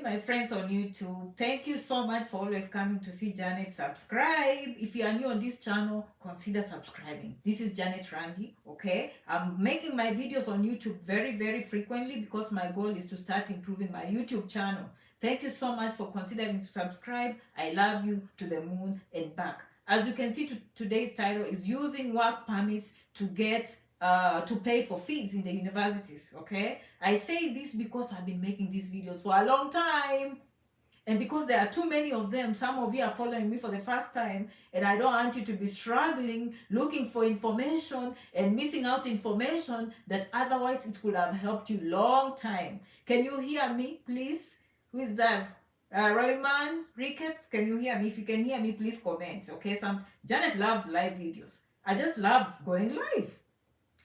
my friends on YouTube. Thank you so much for always coming to see Janet. Subscribe. If you are new on this channel, consider subscribing. This is Janet Rangi, okay? I'm making my videos on YouTube very frequently because my goal is to start improving my YouTube channel. Thank you so much for considering to subscribe. I love you to the moon and back. As you can see, today's title is using work permits to get to pay for fees in the universities. Okay, I say this because I've been making these videos for a long time, and because there are too many of them. Some of you are following me for the first time, and I don't want you to be struggling looking for information and missing out information that otherwise it could have helped you long time. Can you hear me, please? Who is that? Royman Ricketts, can you hear me? If you can hear me, please comment. Okay, Janet loves live videos. I just love going live.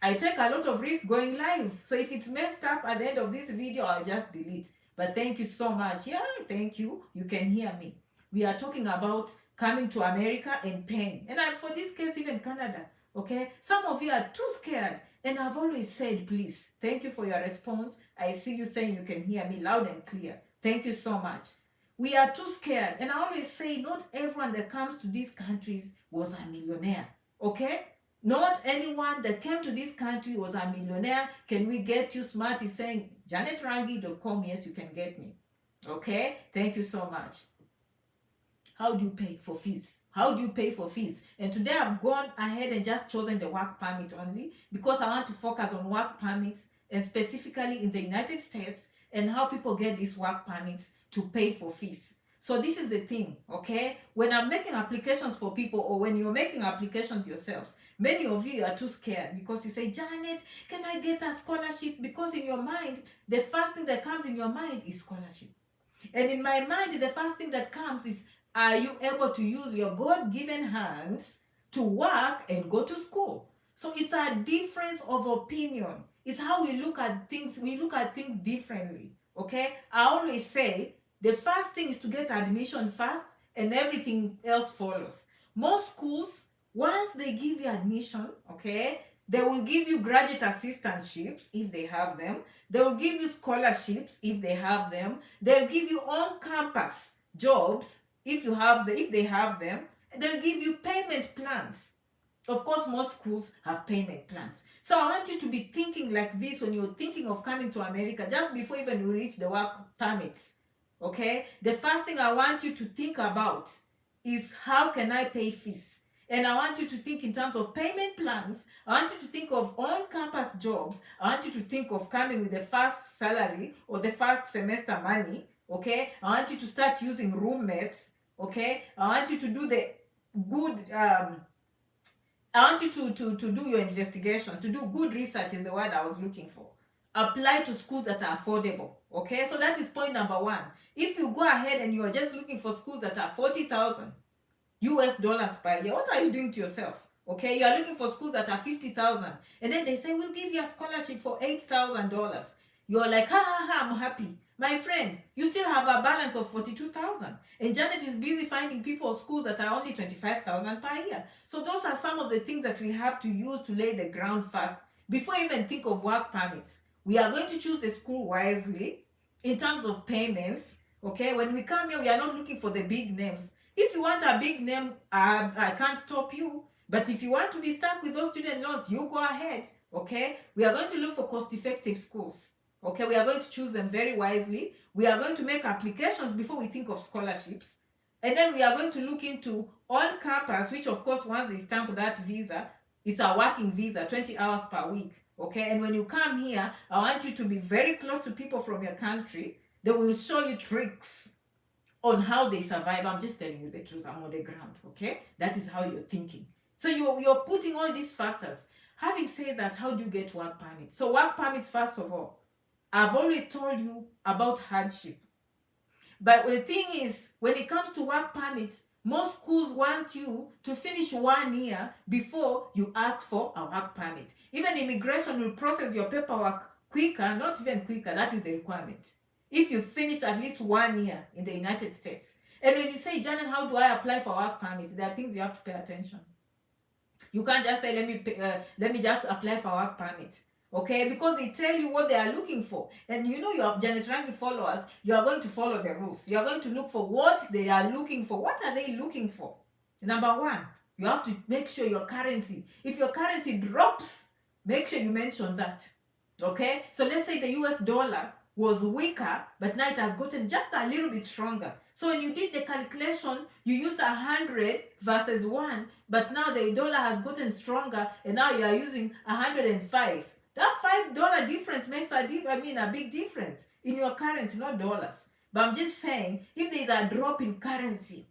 I take a lot of risk going live. So if it's messed up at the end of this video, I'll just delete. But thank you so much. Yeah, thank you. You can hear me. We are talking about coming to America and paying. And for this case, even Canada. Okay? Some of you are too scared. And I've always said, please, thank you for your response. I see you saying you can hear me loud and clear. Thank you so much. We are too scared. And I always say, not everyone that comes to these countries was a millionaire. Okay? Not anyone that came to this country was a millionaire. Can we get you smart? Is saying janetrangi.com. Yes, you can get me. Okay? Thank you so much. How do you pay for fees? How do you pay for fees? And today I've gone ahead and just chosen the work permit only because I want to focus on work permits and specifically in the United States and how people get these work permits to pay for fees. So this is the thing, okay? When I'm making applications for people or when you're making applications yourselves, many of you are too scared because you say, Janet, can I get a scholarship? Because in your mind, the first thing that comes in your mind is scholarship. And in my mind, the first thing that comes is, are you able to use your God-given hands to work and go to school? So it's a difference of opinion. It's how we look at things. We look at things differently, okay? I always say, the first thing is to get admission first and everything else follows. Most schools, once they give you admission, okay, they will give you graduate assistantships if they have them. They will give you scholarships if they have them. They'll give you on-campus jobs if they have them. They'll give you payment plans. Of course, most schools have payment plans. So I want you to be thinking like this when you're thinking of coming to America, just before even you reach the work permits. Okay, the first thing I want you to think about is how can I pay fees? And I want you to think in terms of payment plans. I want you to think of on-campus jobs. I want you to think of coming with the first salary or the first semester money. Okay, I want you to start using roommates. Okay, I want you to do the good. I want you to do your investigation, to do good research is the word I was looking for. Apply to schools that are affordable. Okay, so that is point number one. If you go ahead and you are just looking for schools that are $40,000 US per year, what are you doing to yourself? Okay, you are looking for schools that are $50,000, and then they say we'll give you a scholarship for $8,000. You're like, I'm happy. My friend, you still have a balance of $42,000, and Janet is busy finding people schools that are only $25,000 per year. So those are some of the things that we have to use to lay the ground first before you even think of work permits. We are going to choose the school wisely in terms of payments. Okay, when we come here, we are not looking for the big names. If you want a big name, I can't stop you. But if you want to be stuck with those student loans, you go ahead. Okay, we are going to look for cost-effective schools. Okay, we are going to choose them very wisely. We are going to make applications before we think of scholarships. And then we are going to look into on-campus, which of course, once they stamp that visa, it's a working visa, 20 hours per week. Okay, and when you come here, I want you to be very close to people from your country. They will show you tricks on how they survive. I'm just telling you the truth. I'm on the ground. Okay, that is how you're thinking. So you're putting all these factors. Having said that, how do you get work permits? So work permits, first of all, I've always told you about hardship. But the thing is, when it comes to work permits, most schools want you to finish 1 year before you ask for a work permit. Even immigration will process your paperwork quicker, not even quicker, that is the requirement. If you finished at least 1 year in the United States. And when you say, Janet, how do I apply for work permits? There are things you have to pay attention. You can't just say, let me just apply for work permit. Okay, because they tell you what they are looking for. And you know, you have Janet Rangi followers, you are going to follow the rules. You are going to look for what they are looking for. What are they looking for? Number one, you have to make sure your currency, if your currency drops, make sure you mention that. Okay, so let's say the US dollar was weaker, but now it has gotten just a little bit stronger. So when you did the calculation, you used 100 versus 1, but now the dollar has gotten stronger, and now you are using 105. That $5 difference makes a big difference in your currency, not dollars. But I'm just saying, if there is a drop in currency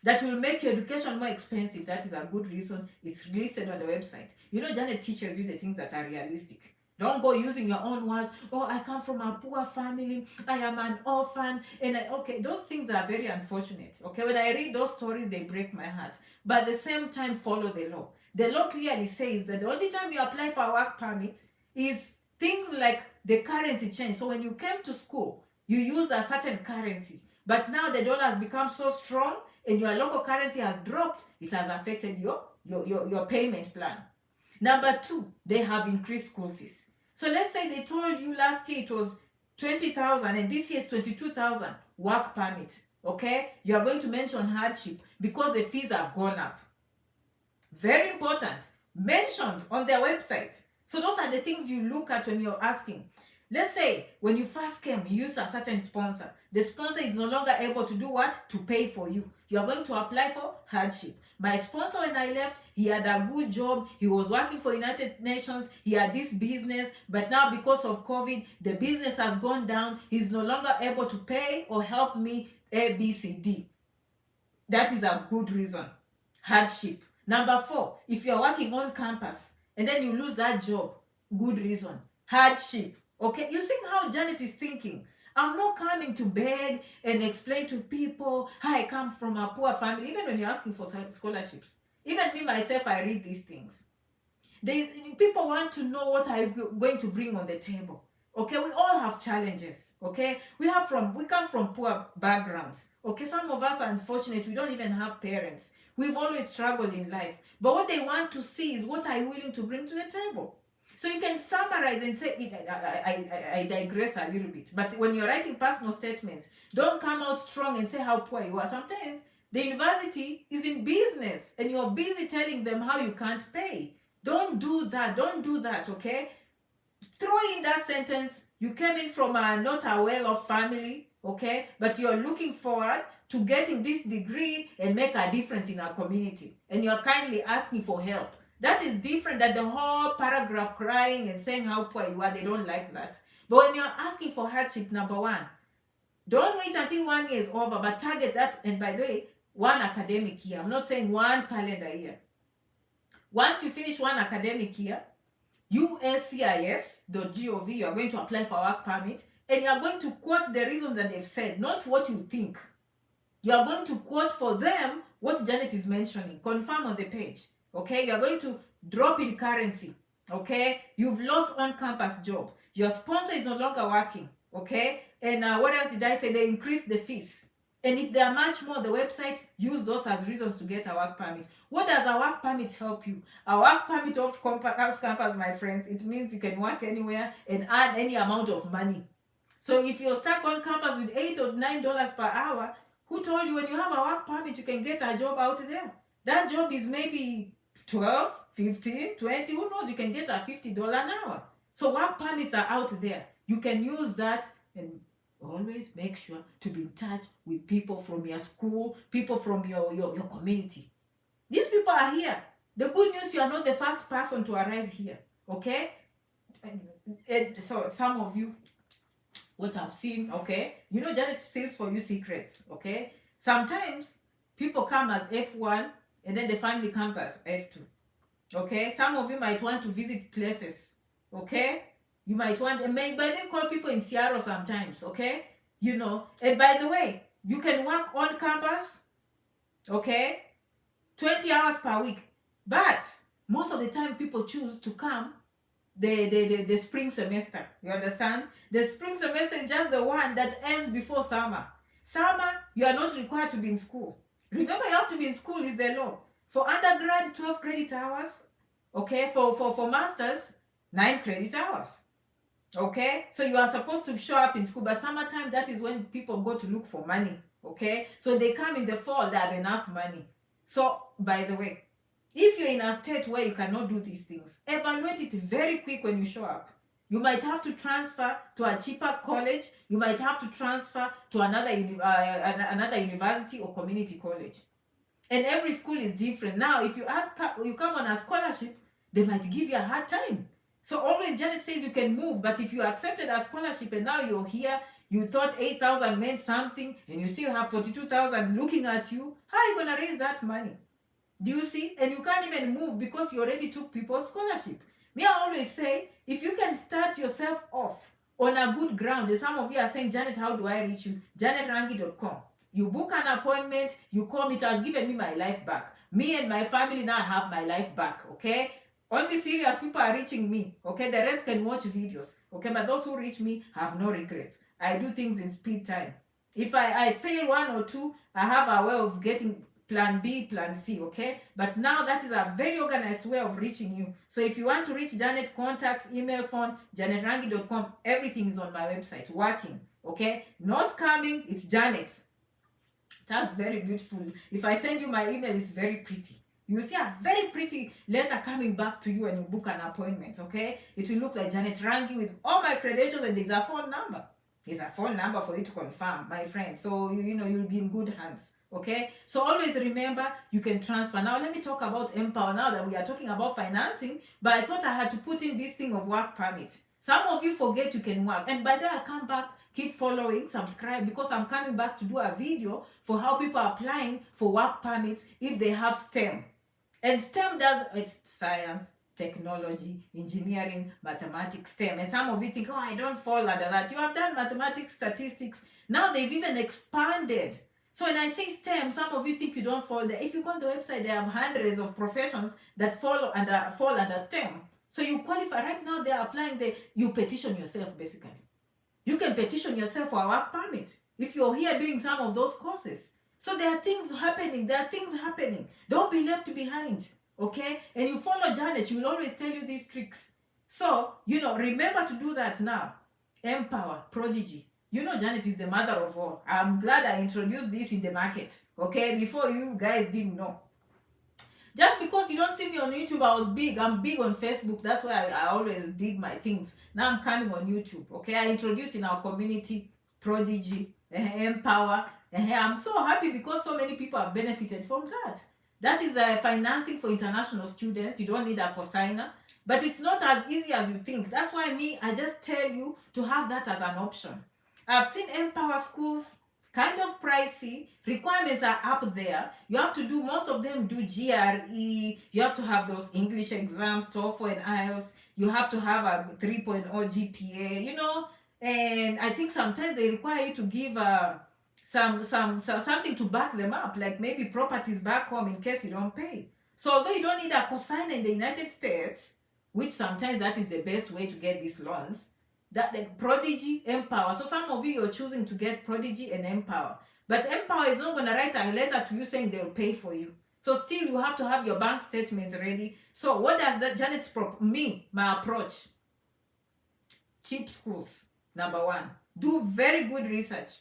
that will make your education more expensive, that is a good reason it's listed on the website. You know, Janet teaches you the things that are realistic. Don't go using your own words. Oh, I come from a poor family. I am an orphan. Okay, those things are very unfortunate. Okay, when I read those stories, they break my heart. But at the same time, follow the law. The law clearly says that the only time you apply for a work permit is things like the currency change. So when you came to school, you used a certain currency. But now the dollar has become so strong and your local currency has dropped, it has affected your payment plan. Number two, they have increased school fees. So let's say they told you last year it was 20,000 and this year is 22,000 work permit. Okay, you are going to mention hardship because the fees have gone up. Very important, mentioned on their website. So those are the things you look at when you're asking. Let's say when you first came, you used a certain sponsor. The sponsor is no longer able to do what? To pay for you. You are going to apply for hardship. My sponsor, when I left, he had a good job. He was working for United Nations. He had this business. But now because of COVID, the business has gone down. He's no longer able to pay or help me A, B, C, D. That is a good reason. Hardship. Number four, if you're working on campus and then you lose that job, good reason. Hardship. Okay, you see how Janet is thinking. I'm not coming to beg and explain to people how I come from a poor family. Even when you're asking for scholarships, even me myself, I read these things. People want to know what I'm going to bring on the table. Okay, we all have challenges. Okay, we come from poor backgrounds. Okay, some of us are unfortunate. We don't even have parents. We've always struggled in life. But what they want to see is what are you willing to bring to the table. So you can summarize and say, I digress a little bit. But when you're writing personal statements, don't come out strong and say how poor you are. Sometimes the university is in business and you're busy telling them how you can't pay. Don't do that. Don't do that, okay? Throw in that sentence, you came in from not a well-off family, okay? But you're looking forward to getting this degree and make a difference in our community. And you're kindly asking for help. That is different than the whole paragraph crying and saying how poor you are. They don't like that. But when you're asking for hardship, number one, don't wait until 1 year is over, but target that. And by the way, one academic year. I'm not saying one calendar year. Once you finish one academic year, uscis.gov, you are going to apply for a work permit and you are going to quote the reason that they've said, not what you think. You are going to quote for them what Janet is mentioning. Confirm on the page. Okay, you're going to drop in currency. Okay, you've lost on-campus job. Your sponsor is no longer working. Okay, and what else did I say? They increased the fees. And if there are much more, the website use those as reasons to get a work permit. What does a work permit help you? A work permit off campus, my friends, it means you can work anywhere and earn any amount of money. So if you're stuck on campus with $8 or $9 per hour, who told you when you have a work permit you can get a job out there? That job is maybe 12, 15, 20, who knows? You can get a $50 an hour. So work permits are out there. You can use that and always make sure to be in touch with people from your school, people from your community. These people are here. The good news, you are not the first person to arrive here. Okay? And so some of you, what I've seen, okay? You know, Janet steals for you secrets, okay? Sometimes people come as F1 and then the family comes as F2. Okay? Some of you might want to visit places. Okay? You might want, and maybe they call people in Seattle sometimes. Okay? You know. And by the way, you can work on campus. Okay? 20 hours per week. But most of the time people choose to come the spring semester. You understand? The spring semester is just the one that ends before summer. Summer, you are not required to be in school. Remember, you have to be in school is the law. For undergrad, 12 credit hours. Okay, for masters, 9 credit hours. Okay, so you are supposed to show up in school, but summertime, that is when people go to look for money. Okay, so they come in the fall, they have enough money. So, by the way, if you're in a state where you cannot do these things, evaluate it very quick when you show up. You might have to transfer to a cheaper college. You might have to transfer to another university or community college. And every school is different. Now, if you come on a scholarship, they might give you a hard time. So always Janet says you can move, but if you accepted a scholarship and now you're here, you thought 8,000 meant something, and you still have 42,000 looking at you, how are you going to raise that money? Do you see? And you can't even move because you already took people's scholarship. Me, I always say, if you can start yourself off on a good ground, and some of you are saying, Janet, how do I reach you? JanetRangi.com. You book an appointment, you come, it has given me my life back. Me and my family now have my life back, okay? Only serious people are reaching me, okay? The rest can watch videos, okay? But those who reach me have no regrets. I do things in speed time. If I fail one or two, I have a way of getting plan B, plan C, okay? But now that is a very organized way of reaching you. So if you want to reach Janet, contacts, email, phone, JanetRangi.com, everything is on my website, working, okay? No scamming, it's Janet. That's very beautiful. If I send you my email, it's very pretty. You will see a very pretty letter coming back to you when you book an appointment, okay? It will look like Janet Rangi with all my credentials, and there's a phone number. There's a phone number for you to confirm, my friend. So, you'll be in good hands, okay? So always remember, you can transfer. Now, let me talk about Empower now that we are talking about financing, but I thought I had to put in this thing of work permit. Some of you forget you can work, and by then I'll come back. Keep following, subscribe, because I'm coming back to do a video for how people are applying for work permits if they have STEM. And STEM it's science, technology, engineering, mathematics, STEM. And some of you think, oh, I don't fall under that. You have done mathematics, statistics. Now they've even expanded. So when I say STEM, some of you think you don't fall there. If you go on the website, they have hundreds of professions that fall under STEM. So you qualify. Right now they are applying you petition yourself, basically. You can petition yourself for a work permit if you're here doing some of those courses. So there are things happening. Don't be left behind, okay? And you follow Janet. She will always tell you these tricks. So, remember to do that now. Empower, Prodigy. Janet is the mother of all. I'm glad I introduced this in the market, okay? Before you guys didn't know. Just because you don't see me on YouTube, I'm big on Facebook. That's why I always did my things. Now I'm coming on YouTube, okay? I introduced in our community, Prodigy, Empower. I'm so happy because so many people have benefited from that. That is financing for international students. You don't need a cosigner. But it's not as easy as you think. That's why I just tell you to have that as an option. I've seen Empower schools, kind of pricey. Requirements are up there. You have to do, most of them do GRE. You have to have those English exams, TOEFL and IELTS. You have to have a 3.0 GPA, and I think sometimes they require you to give something to back them up, like maybe properties back home in case you don't pay. So although you don't need a cosigner in the United States, which sometimes that is the best way to get these loans, that like Prodigy, Empower. So some of you are choosing to get Prodigy and Empower. But Empower is not going to write a letter to you saying they'll pay for you. So still you have to have your bank statement ready. So what does that Janet my approach? Cheap schools, number one. Do very good research.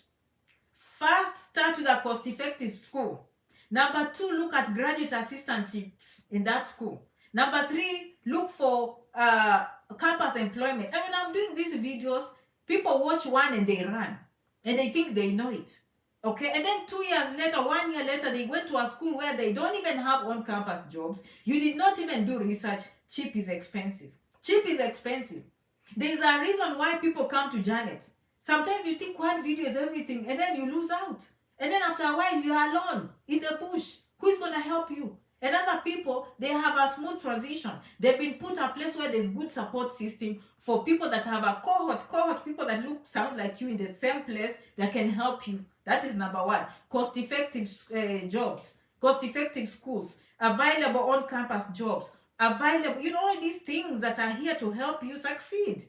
First, start with a cost-effective school. Number two, look at graduate assistantships in that school. Number three, look for campus employment. And when I'm doing these videos, people watch one and they run. And they think they know it. Okay? And then 2 years later, 1 year later, they went to a school where they don't even have on-campus jobs. You did not even do research. Cheap is expensive. Cheap is expensive. There's a reason why people come to Janet. Sometimes you think one video is everything, and then you lose out. And then after a while, you are alone in the bush. Who's going to help you? And other people, they have a smooth transition. They've been put a place where there's good support system for people that have a cohort, people that sound like you in the same place that can help you. That is number one. Cost-effective jobs, cost-effective schools, available on-campus jobs, available, all these things that are here to help you succeed.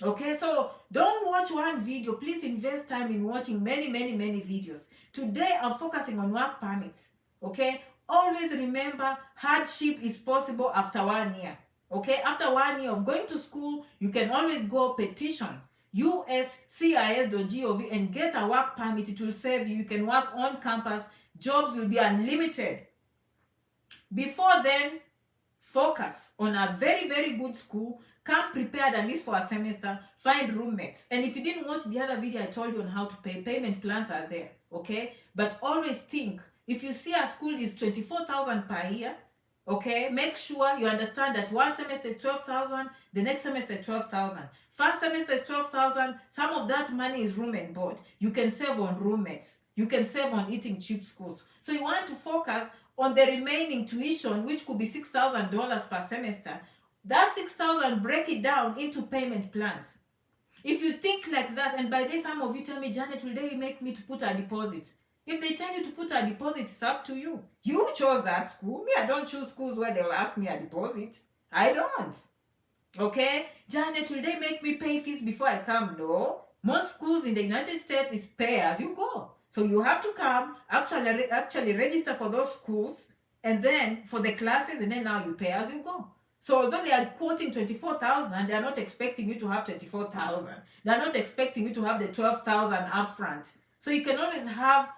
Okay, so don't watch one video. Please invest time in watching many videos. Today, I'm focusing on work permits. Okay, always remember, hardship is possible after 1 year. Okay, after 1 year of going to school, you can always go petition uscis.gov and get a work permit. It will save you. You can work on campus. Jobs will be unlimited. Before then, focus on a very, very good school. Come prepared at least for a semester. Find roommates. And if you didn't watch the other video I told you on how to pay, payment plans are there. Okay? But always think, if you see a school is 24,000 per year, okay, make sure you understand that one semester is 12,000, the next semester is 12,000. First semester is 12,000. Some of that money is room and board. You can save on roommates. You can save on eating cheap schools. So you want to focus on the remaining tuition, which could be $6,000 per semester. That 6,000, break it down into payment plans. If you think like that, and by this some of you tell me, Janet, will they make me to put a deposit? If they tell you to put a deposit, it's up to you. You chose that school. Me, I don't choose schools where they'll ask me a deposit. I don't. Okay? Janet, will they make me pay fees before I come? No. Most schools in the United States is pay as you go. So you have to come, actually register for those schools, and then for the classes, and then now you pay as you go. So although they are quoting 24,000, they are not expecting you to have 24,000. They are not expecting you to have the 12,000 upfront. So you can always have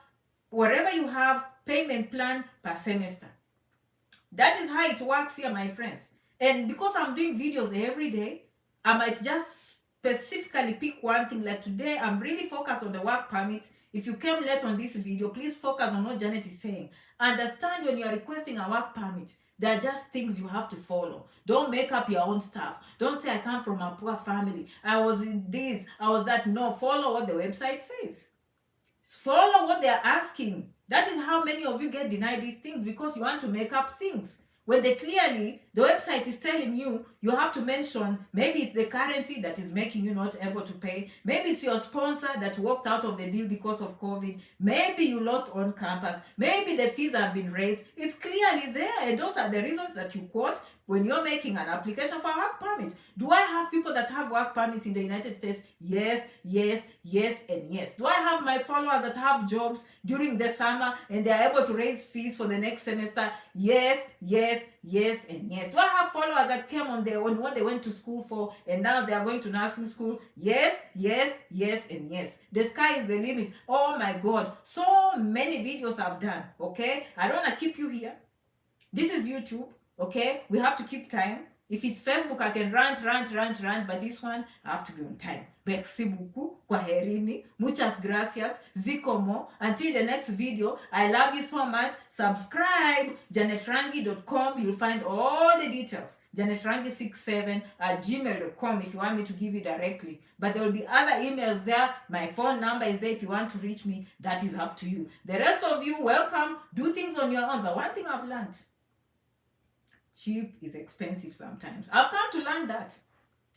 whatever you have, payment plan per semester. That is how it works here, my friends. And because I'm doing videos every day, I might just specifically pick one thing. Like today, I'm really focused on the work permit. If you came late on this video, please focus on what Janet is saying. Understand when you are requesting a work permit, there are just things you have to follow. Don't make up your own stuff. Don't say I come from a poor family. I was in this, I was that. No, follow what the website says. Follow what they're asking. That is how many of you get denied these things, because you want to make up things. When they clearly, the website is telling you, you have to mention, maybe it's the currency that is making you not able to pay. Maybe it's your sponsor that walked out of the deal because of COVID. Maybe you lost on campus. Maybe the fees have been raised. It's clearly there. And those are the reasons that you quote when you're making an application for a work permit. Do I have people that have work permits in the United States? Yes, yes, yes, and yes. Do I have my followers that have jobs during the summer and they're able to raise fees for the next semester? Yes, yes, yes, and yes. Do I have followers that came on what they went to school for and now they are going to nursing school? Yes, yes, yes, and yes. The sky is the limit. Oh my God. So many videos I've done, okay? I don't want to keep you here. This is YouTube. Okay, we have to keep time. If it's Facebook, I can rant, but this one, I have to be on time. Merci beaucoup, kwaherini, muchas gracias, zikomo. Until the next video, I love you so much. Subscribe, janetrangi.com. You'll find all the details. janetrangi67@gmail.com if you want me to give you directly. But there will be other emails there. My phone number is there if you want to reach me. That is up to you. The rest of you, welcome. Do things on your own. But one thing I've learned, cheap is expensive sometimes. I've come to learn that.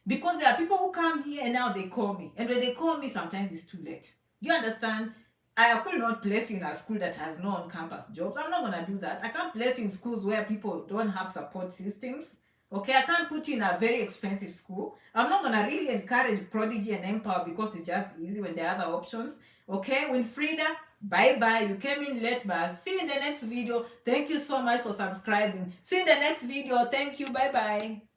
Because there are people who come here and now they call me. And when they call me, sometimes it's too late. Do you understand? I could not place you in a school that has no on-campus jobs. I'm not going to do that. I can't place you in schools where people don't have support systems. Okay, I can't put you in a very expensive school. I'm not going to really encourage Prodigy and Empower because it's just easy when there are other options. Okay, Winfrida, bye-bye. You came in late, but I'll see you in the next video. Thank you so much for subscribing. See you in the next video. Thank you. Bye-bye.